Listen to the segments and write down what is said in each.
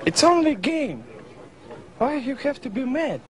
It's only a game. Why you have to be mad?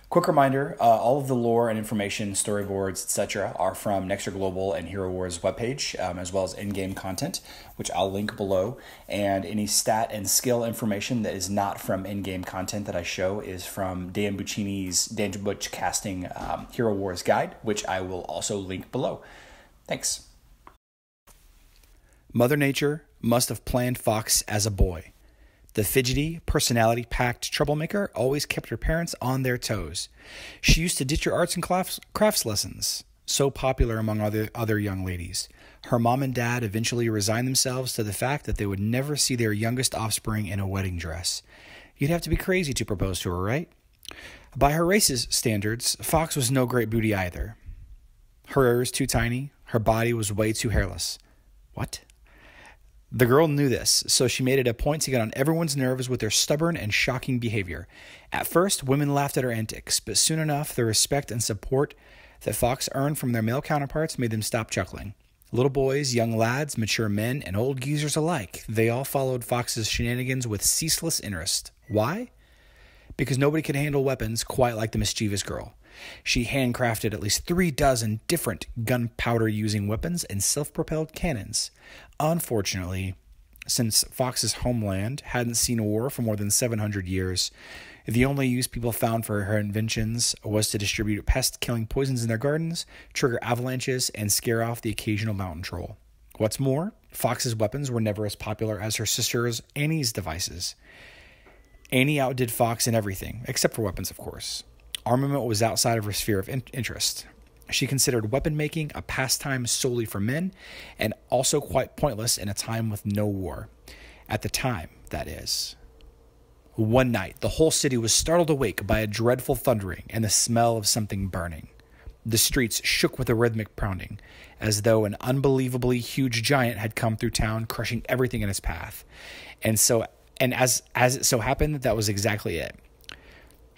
Quick reminder, all of the lore and information, storyboards, etc. are from nextersglobal and Herowars's webpage, as well as in-game content, which I'll link below. And any stat and skill information that is not from in-game content that I show is from Dan Buccini's Dan Butch Casting Hero Wars Guide, which I will also link below. Thanks. Mother Nature must have planned Fox as a boy. The fidgety, personality-packed troublemaker always kept her parents on their toes. She used to ditch her arts and crafts lessons, so popular among other young ladies. Her mom and dad eventually resigned themselves to the fact that they would never see their youngest offspring in a wedding dress. You'd have to be crazy to propose to her, right? By her race's standards, Fox was no great beauty either. Her hair was too tiny, her body was way too hairless. What? The girl knew this, so she made it a point to get on everyone's nerves with her stubborn and shocking behavior. At first, women laughed at her antics, but soon enough, the respect and support that Fox earned from their male counterparts made them stop chuckling. Little boys, young lads, mature men, and old geezers alike, they all followed Fox's shenanigans with ceaseless interest. Why? Because nobody could handle weapons quite like the mischievous girl. She handcrafted at least 36 different gunpowder-using weapons and self-propelled cannons. Unfortunately, since Fox's homeland hadn't seen a war for more than 700 years, the only use people found for her inventions was to distribute pest-killing poisons in their gardens, trigger avalanches, and scare off the occasional mountain troll. What's more, Fox's weapons were never as popular as her sister Annie's devices. Annie outdid Fox in everything, except for weapons, of course. Armament was outside of her sphere of interest. She considered weapon making a pastime solely for men, and also quite pointless in a time with no war. At the time, that is. One night, the whole city was startled awake by a dreadful thundering and the smell of something burning. The streets shook with a rhythmic pounding, as though an unbelievably huge giant had come through town, crushing everything in its path. And as it so happened, that was exactly it.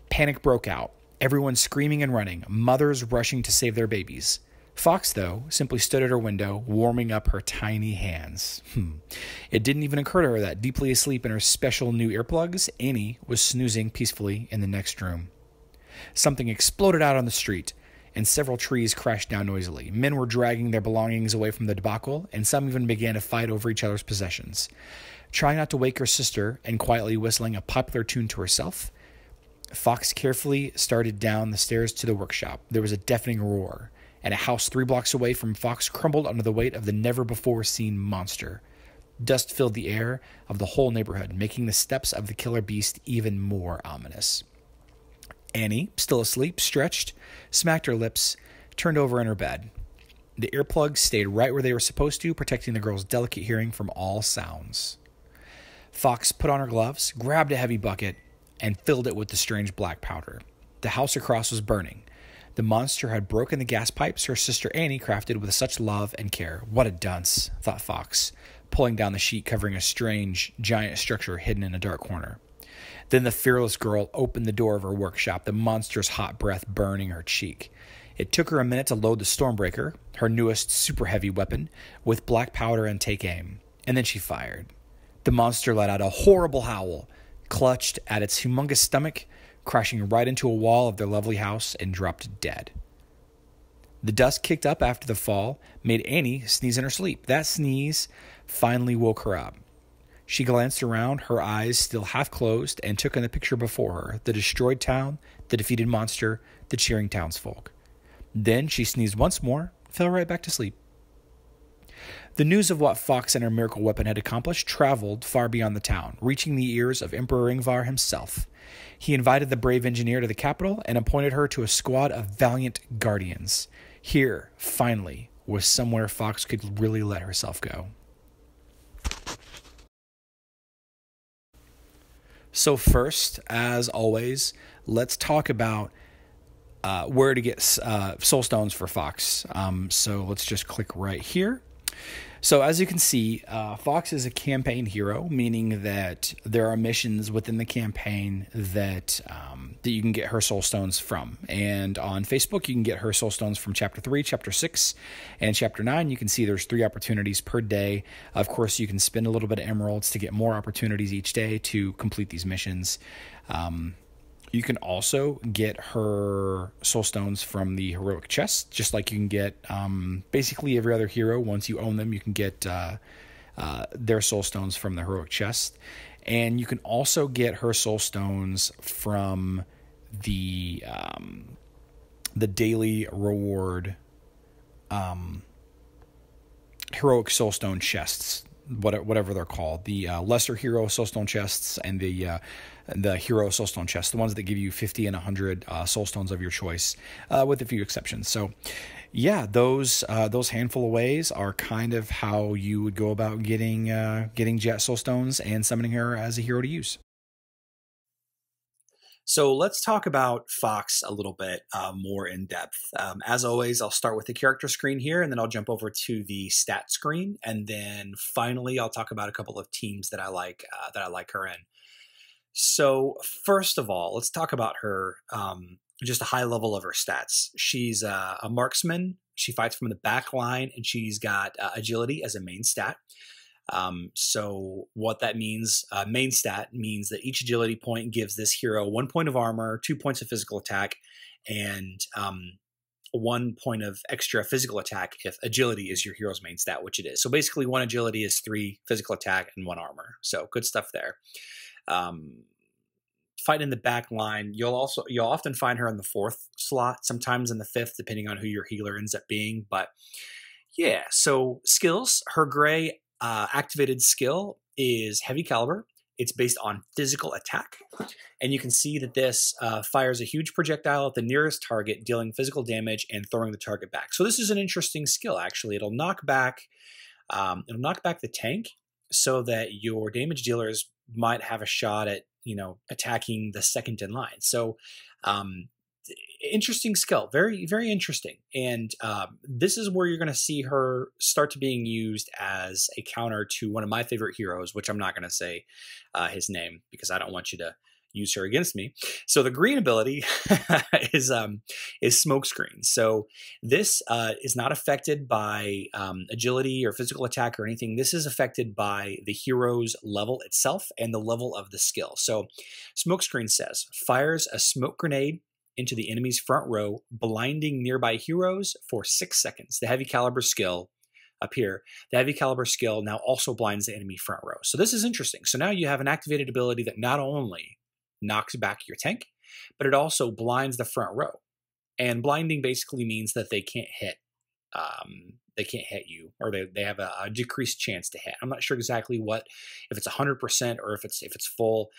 Panic broke out. Everyone screaming and running, mothers rushing to save their babies. Fox, though, simply stood at her window, warming up her tiny hands. It didn't even occur to her that, deeply asleep in her special new earplugs, Annie was snoozing peacefully in the next room. Something exploded out on the street, and several trees crashed down noisily. Men were dragging their belongings away from the debacle, and some even began to fight over each other's possessions. Trying not to wake her sister and quietly whistling a popular tune to herself, Fox carefully started down the stairs to the workshop. There was a deafening roar, and a house 3 blocks away from Fox crumbled under the weight of the never-before-seen monster. Dust filled the air of the whole neighborhood, making the steps of the killer beast even more ominous. Annie, still asleep, stretched, smacked her lips, turned over in her bed. The earplugs stayed right where they were supposed to, protecting the girl's delicate hearing from all sounds. Fox put on her gloves, grabbed a heavy bucket, and filled it with the strange black powder. The house across was burning. The monster had broken the gas pipes her sister Annie crafted with such love and care. What a dunce, thought Fox, pulling down the sheet covering a strange, giant structure hidden in a dark corner. Then the fearless girl opened the door of her workshop, the monster's hot breath burning her cheek. It took her a minute to load the Stormbreaker, her newest super-heavy weapon, with black powder and take aim. And then she fired. The monster let out a horrible howl, clutched at its humongous stomach, crashing right into a wall of their lovely house, and dropped dead. The dust kicked up after the fall made Annie sneeze in her sleep. That sneeze finally woke her up. She glanced around, her eyes still half closed, and took in the picture before her, the destroyed town, the defeated monster, the cheering townsfolk. Then she sneezed once more, fell right back to sleep. The news of what Fox and her miracle weapon had accomplished traveled far beyond the town, reaching the ears of Emperor Ingvar himself. He invited the brave engineer to the capital and appointed her to a squad of valiant guardians. Here, finally, was somewhere Fox could really let herself go. So first, as always, let's talk about where to get soul stones for Fox. So let's just click right here. So as you can see, Fox is a campaign hero, meaning that there are missions within the campaign that that you can get her soul stones from. And on Facebook, you can get her soul stones from Chapter 3, Chapter 6, and Chapter 9. You can see there's 3 opportunities per day. Of course, you can spend a little bit of emeralds to get more opportunities each day to complete these missions. You can also get her soul stones from the heroic chest, just like you can get basically every other hero. Once you own them, you can get their soul stones from the heroic chest. And you can also get her soul stones from the daily reward heroic soulstone chests, whatever they're called, the lesser hero soulstone chests and the hero soulstone chests, the ones that give you 50 and 100 soulstones of your choice, with a few exceptions. So yeah, those handful of ways are kind of how you would go about getting Jet soulstones and summoning her as a hero to use. So let's talk about Fox a little bit more in depth. As always, I'll start with the character screen here, and then I'll jump over to the stat screen, and then finally I'll talk about a couple of teams that I like her in. So first of all, let's talk about her, just a high level of her stats. She's a marksman. She fights from the back line, and she's got agility as a main stat. So what that means, main stat means that each agility point gives this hero 1 point of armor, 2 points of physical attack, and 1 point of extra physical attack if agility is your hero's main stat, which it is. So basically 1 agility is 3 physical attack and 1 armor. So good stuff there. Fighting in the back line, you'll often find her in the 4th slot, sometimes in the 5th, depending on who your healer ends up being. But yeah, so skills, her gray activated skill is heavy caliber. It's based on physical attack. And you can see that this fires a huge projectile at the nearest target, dealing physical damage and throwing the target back. So this is an interesting skill, actually. It'll knock back the tank so that your damage dealers might have a shot at, attacking the second in line. So interesting skill, very, very interesting. And this is where you're going to see her start to being used as a counter to one of my favorite heroes, which I'm not going to say his name because I don't want you to use her against me. So the green ability is smokescreen. So this is not affected by agility or physical attack or anything. This is affected by the hero's level itself and the level of the skill. So smokescreen says, fires a smoke grenade into the enemy's front row, blinding nearby heroes for 6 seconds. The heavy caliber skill up here, the heavy caliber skill now also blinds the enemy front row. So this is interesting. So now you have an activated ability that not only knocks back your tank, but it also blinds the front row. And blinding basically means that they can't hit you, or they have a decreased chance to hit. I'm not sure exactly if it's 100% or if it's full.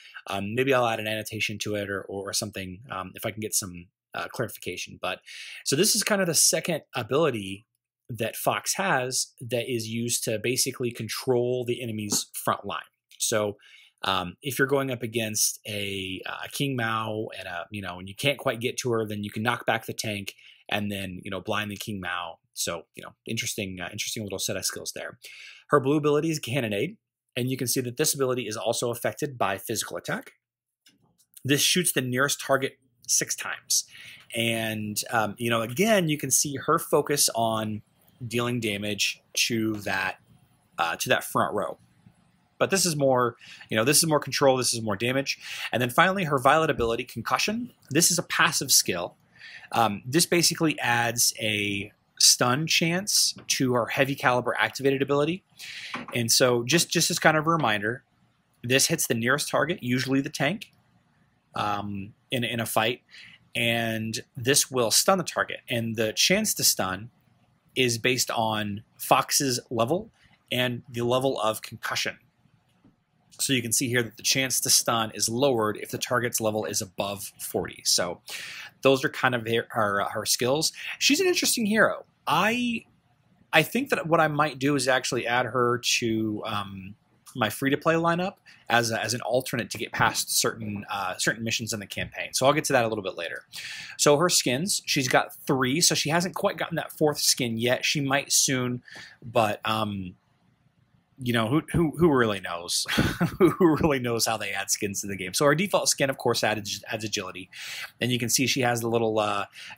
Maybe I'll add an annotation to it or something if I can get some clarification. But so this is kind of the second ability that Fox has that is used to basically control the enemy's front line. So if you're going up against a King Mao and and you can't quite get to her, then you can knock back the tank and then blind the King Mao. So interesting little set of skills there. Her blue ability is Cannonade, and you can see that this ability is also affected by physical attack. This shoots the nearest target 6 times, and again you can see her focus on dealing damage to that front row. But this is more, this is more control, this is more damage. And then finally, her violet ability, Concussion. This is a passive skill. This basically adds a stun chance to her heavy caliber activated ability. And so just as kind of a reminder, this hits the nearest target, usually the tank, in a fight. And this will stun the target. And the chance to stun is based on Fox's level and the level of concussion. So you can see here that the chance to stun is lowered if the target's level is above 40. So those are kind of her skills. She's an interesting hero. I think that what I might do is actually add her to my free-to-play lineup as an alternate to get past certain missions in the campaign. So I'll get to that a little bit later. So her skins, she's got 3, so she hasn't quite gotten that 4th skin yet. She might soon, but you know, who really knows? Who really knows how they add skins to the game? So our default skin, of course, adds agility. And you can see she has the little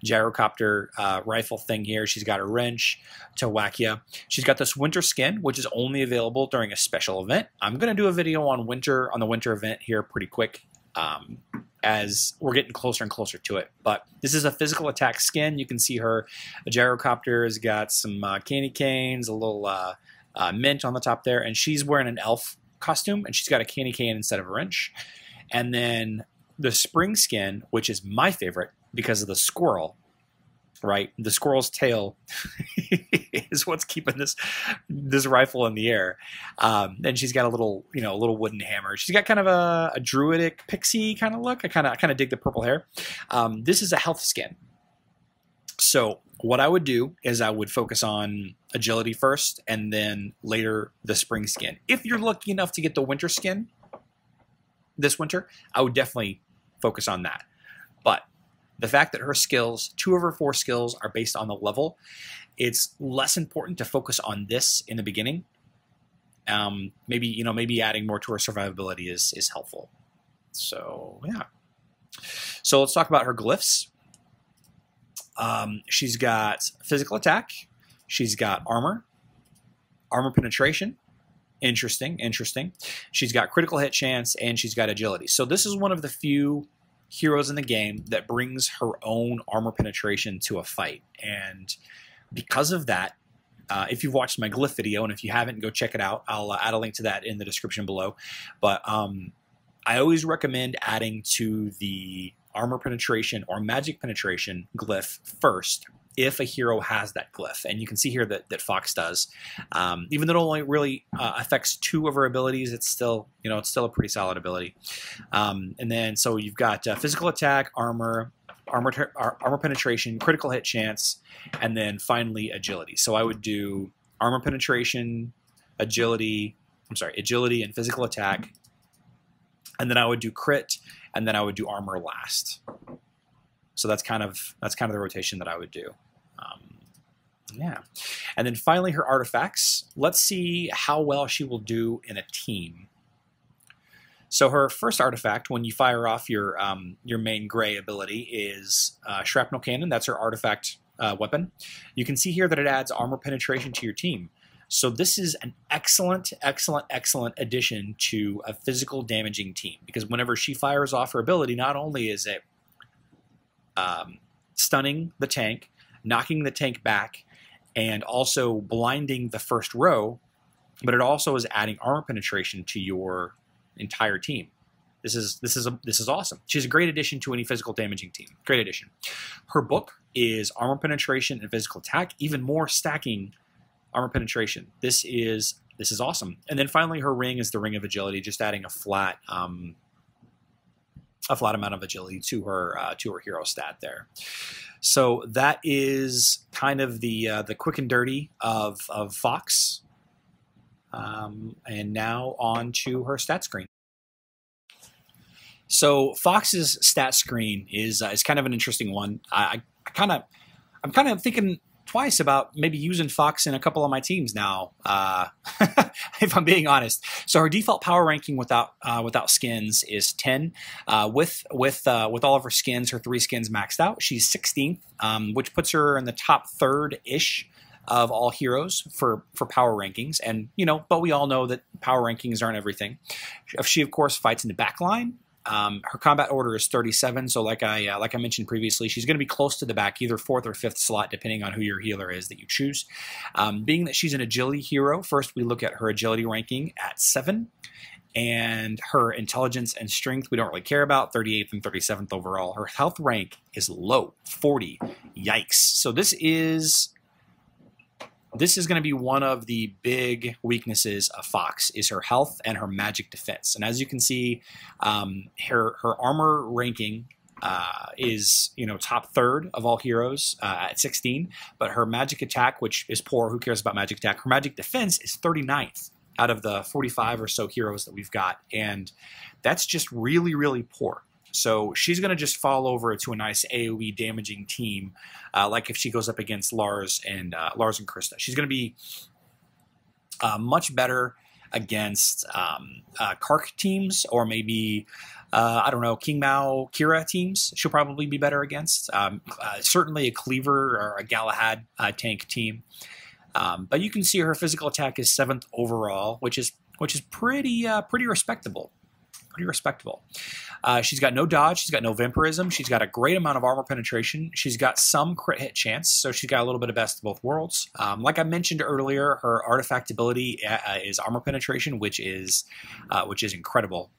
gyrocopter rifle thing here. She's got a wrench to whack you. She's got this winter skin, which is only available during a special event. I'm going to do a video on the winter event here pretty quick, as we're getting closer and closer to it. But this is a physical attack skin. You can see her gyrocopter has got some candy canes, a little mint on the top there, and she's wearing an elf costume, and she's got a candy cane instead of a wrench. And then the spring skin, which is my favorite because of the squirrel, right? The squirrel's tail is what's keeping this rifle in the air. And she's got a little wooden hammer. She's got kind of a druidic pixie kind of look. I kind of dig the purple hair. This is a health skin. So what I would do is I would focus on agility first, and then later the spring skin. If you're lucky enough to get the winter skin this winter, I would definitely focus on that. But the fact that her skills, 2 of her 4 skills, are based on the level, it's less important to focus on this in the beginning. Maybe adding more to her survivability is helpful. So yeah. So let's talk about her glyphs. She's got physical attack. She's got armor penetration. Interesting. She's got critical hit chance, and she's got agility. So this is one of the few heroes in the game that brings her own armor penetration to a fight. And because of that, if you've watched my glyph video, and if you haven't, go check it out. I'll add a link to that in the description below. But I always recommend adding to the armor penetration or magic penetration glyph first if a hero has that glyph. And you can see here that Fox does. Even though it only really affects 2 of her abilities, it's still a pretty solid ability. And then so you've got physical attack, armor penetration, critical hit chance, and then finally agility. So I would do armor penetration, agility and physical attack, and then I would do crit, and then I would do armor last. So that's kind of the rotation that I would do. Yeah. And then finally her artifacts. Let's see how well she will do in a team. So her first artifact, when you fire off your main gray ability, is shrapnel cannon. That's her artifact weapon. You can see here that it adds armor penetration to your team. So this is an excellent addition to a physical damaging team, because whenever she fires off her ability, not only is it stunning the tank, knocking the tank back, and also blinding the first row, but it also is adding armor penetration to your entire team. This is awesome. She's a great addition to any physical damaging team. Great addition. Her book is armor penetration and physical attack, even more stacking armor penetration. This is awesome. And then finally, her ring is the ring of agility, just adding a flat amount of agility to her hero stat there. So that is kind of the quick and dirty of Fox. And now on to her stat screen. So Fox's stat screen is kind of an interesting one. I'm kind of thinking twice about maybe using Fox in a couple of my teams now, if I'm being honest. So her default power ranking without skins is 10. With all of her skins, her 3 skins maxed out, she's 16th, which puts her in the top 3rd-ish of all heroes for power rankings. And but we all know that power rankings aren't everything. She of course fights in the back line. Her combat order is 37, so like I mentioned previously, she's going to be close to the back, either 4th or 5th slot, depending on who your healer is that you choose. Being that she's an agility hero, first we look at her agility ranking at 7, and her intelligence and strength we don't really care about, 38th and 37th overall. Her health rank is low, 40. Yikes. So this is going to be one of the big weaknesses of Fox, is her health and her magic defense. And as you can see, her armor ranking is top 3rd of all heroes at 16, but her magic attack, which is poor, who cares about magic attack? Her magic defense is 39th out of the 45 or so heroes that we've got, and that's just really, really poor. So she's going to just fall over to a nice AoE damaging team, like if she goes up against Lars and Krista. She's going to be much better against Kark teams, or maybe I don't know, King Mao Kira teams. She'll probably be better against. Certainly a Cleaver or a Galahad tank team. But you can see her physical attack is 7th overall, which is pretty respectable. Pretty respectable. She's got no dodge. She's got no vampirism. She's got a great amount of armor penetration. She's got some crit hit chance, so she's got a little bit of best of both worlds. Like I mentioned earlier, her artifact ability is armor penetration, which is incredible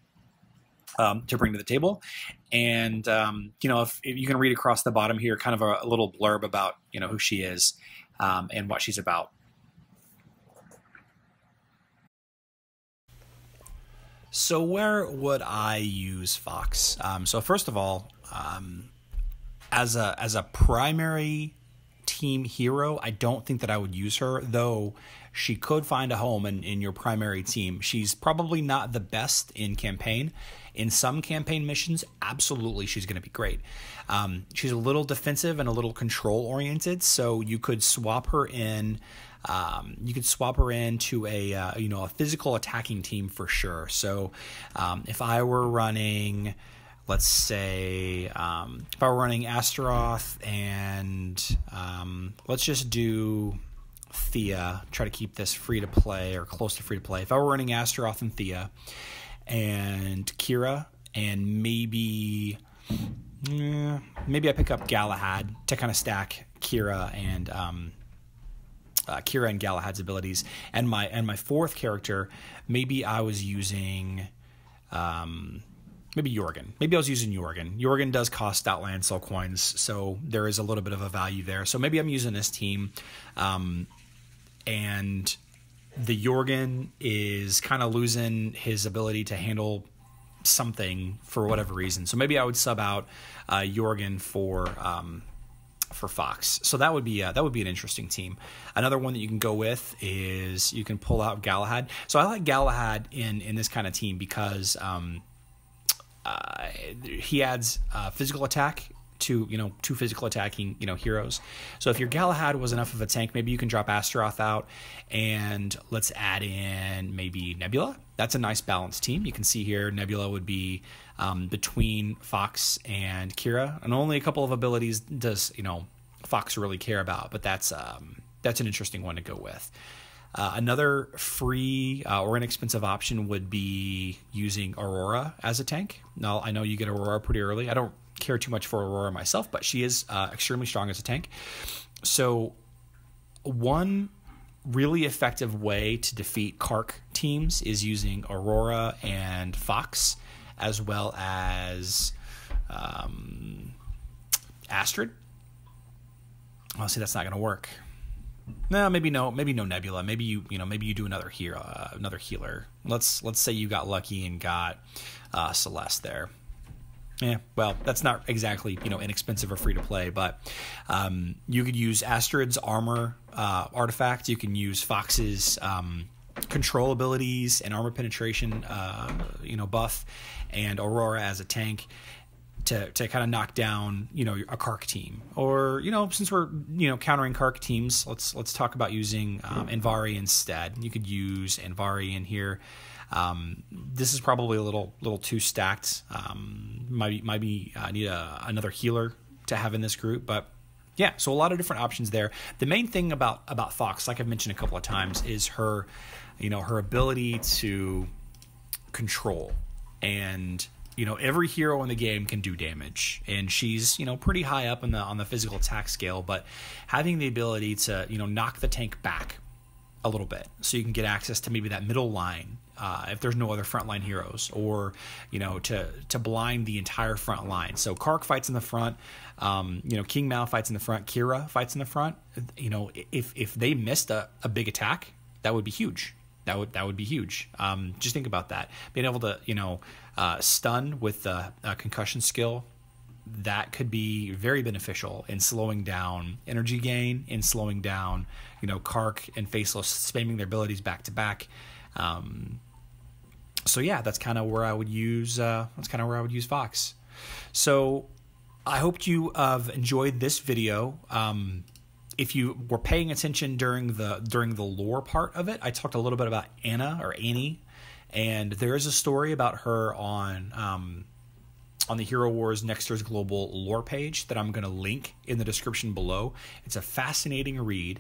to bring to the table. And if you can read across the bottom here, kind of a little blurb about who she is and what she's about. So where would I use Fox? So first of all, as a primary team hero, I don't think that I would use her, though she could find a home in your primary team. She's probably not the best in campaign. In some campaign missions, absolutely she's going to be great. She's a little defensive and a little control oriented, so you could swap her in. You could swap her into a physical attacking team for sure. So if I were running, let's say, if I were running Astaroth and let's just do Thea, try to keep this free to play or close to free to play. If I were running Astaroth and Thea and Kira, and maybe I pick up Galahad to kind of stack Kira and Galahad's abilities, and my fourth character, maybe I was using maybe Jorgen. Maybe I was using Jorgen. Jorgen does cost Outland Soul Coins, so there is a little bit of a value there. So maybe I'm using this team, and the Jorgen is kind of losing his ability to handle something for whatever reason. So maybe I would sub out Jorgen for Fox. So that would be an interesting team. Another one that you can go with is you can pull out Galahad. So I like Galahad in this kind of team because he adds physical attack to two physical attacking heroes. So if your Galahad was enough of a tank, maybe you can drop Astaroth out and let's add in maybe Nebula. That's a nice balanced team. You can see here Nebula would be between Fox and Kira, and only a couple of abilities does Fox really care about, but that's an interesting one to go with. Another free or inexpensive option would be using Aurora as a tank. Now, I know you get Aurora pretty early. I don't care too much for Aurora myself, but she is extremely strong as a tank. So one really effective way to defeat Kark teams is using Aurora and Fox, as well as Astrid. Oh, see, that's not going to work. No, maybe no Nebula. Maybe you do another hero, another healer. Let's say you got lucky and got Celeste there. Yeah, well, that's not exactly inexpensive or free to play, but you could use Astrid's armor artifact. You can use Fox's control abilities and armor penetration buff, and Aurora as a tank to kind of knock down a Kark team. Or since we're countering Kark teams, let's talk about using Anvari instead. You could use Anvari in here. This is probably a little too stacked. Might be need another healer to have in this group, but yeah. So a lot of different options there. The main thing about Fox, like I've mentioned a couple of times, is her her ability to control. And every hero in the game can do damage, and she's pretty high up on the physical attack scale, but having the ability to knock the tank back a little bit, so you can get access to maybe that middle line if there's no other frontline heroes, or to blind the entire front line. So Kark fights in the front, King Mao fights in the front, Kira fights in the front. If they missed a big attack, that would be huge. That would be huge. Just think about that. Being able to stun with the concussion skill that could be very beneficial in slowing down energy gain, in slowing down, Kark and Faceless spamming their abilities back to back. So yeah, that's kind of where I would use. Fox. So I hope you have enjoyed this video. If you were paying attention during the lore part of it, I talked a little bit about Annie, and there is a story about her on the Hero Wars Nexters Global lore page that I'm going to link in the description below. It's a fascinating read.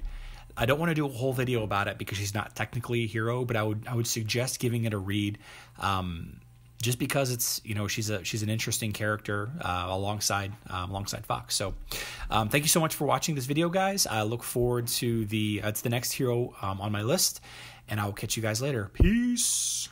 I don't want to do a whole video about it because she's not technically a hero, but I would suggest giving it a read, just because it's she's an interesting character alongside Fox. So thank you so much for watching this video, guys. I look forward to it's the next hero on my list, and I will catch you guys later. Peace.